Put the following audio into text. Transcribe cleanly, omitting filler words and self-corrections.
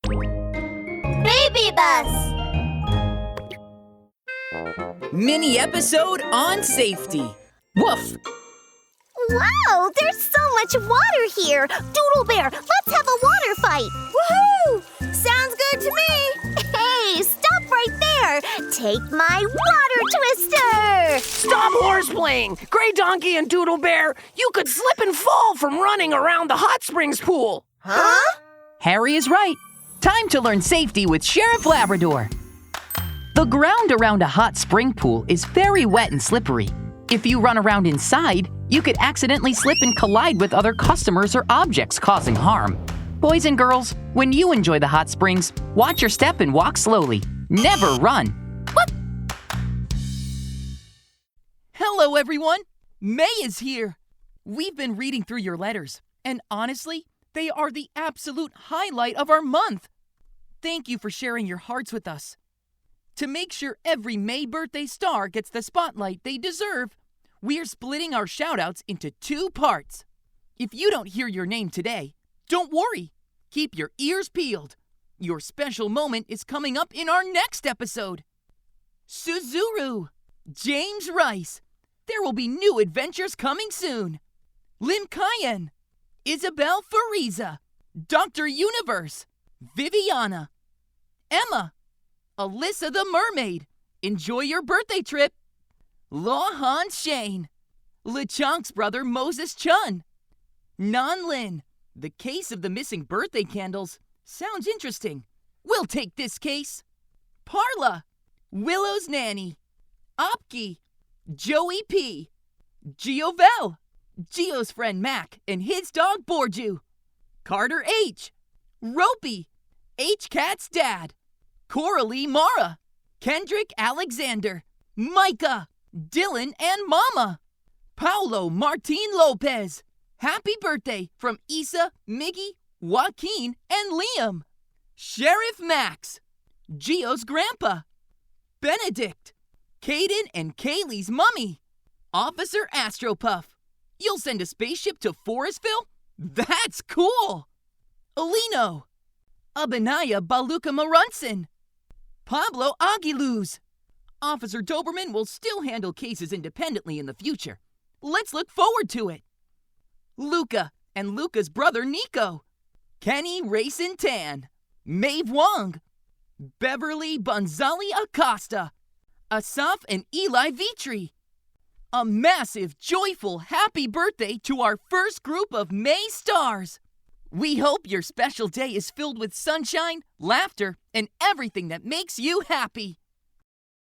Baby bus! Mini episode on safety. Woof! Wow, there's so much water here! Doodle Bear, let's have a water fight! Woohoo! Sounds good to me! Hey, stop right there! Take my water twister! Stop horseplaying! Gray Donkey and Doodle Bear, you could slip and fall from running around the hot springs pool! Huh? Harry is right. Time to learn safety with Sheriff Labrador. The ground around a hot spring pool is very wet and slippery. If you run around inside, you could accidentally slip and collide with other customers or objects, causing harm. Boys and girls, when you enjoy the hot springs, watch your step and walk slowly. Never run. Whoop! Hello, everyone. May is here. We've been reading through your letters, and honestly, they are the absolute highlight of our month. Thank you for sharing your hearts with us. To make sure every May birthday star gets the spotlight they deserve, we're splitting our shoutouts into 2 parts. If you don't hear your name today, don't worry. Keep your ears peeled. Your special moment is coming up in our next episode. Suzuru, James Rice. There will be new adventures coming soon. Lim Cayenne, Isabel Fariza, Dr. Universe, Viviana, Emma, Alyssa the Mermaid. Enjoy your birthday trip. Lohan Shane, LeChonk's brother Moses Chun, Nan Lin. The case of the missing birthday candles. Sounds interesting. We'll take this case. Parla, Willow's nanny, Opki, Joey P, Giovel, Gio's friend Mac and his dog Borju, Carter H, Ropey, H-Cat's dad, Coralie Mara, Kendrick Alexander, Micah, Dylan and Mama, Paulo Martin Lopez. Happy birthday from Isa, Miggy, Joaquin, and Liam. Sheriff Max, Gio's grandpa, Benedict, Caden and Kaylee's mummy, Officer Astropuff. You'll send a spaceship to Forestville? That's cool! Alino, Abenaya Baluka Marunson, Pablo Aguiluz. Officer Doberman will still handle cases independently in the future. Let's look forward to it. Luca and Luca's brother Nico, Kenny Racin Tan, Maeve Wong, Beverly Bonzali Acosta, Asaf and Eli Vitri. A massive, joyful, happy birthday to our first group of May stars. We hope your special day is filled with sunshine, laughter, and everything that makes you happy.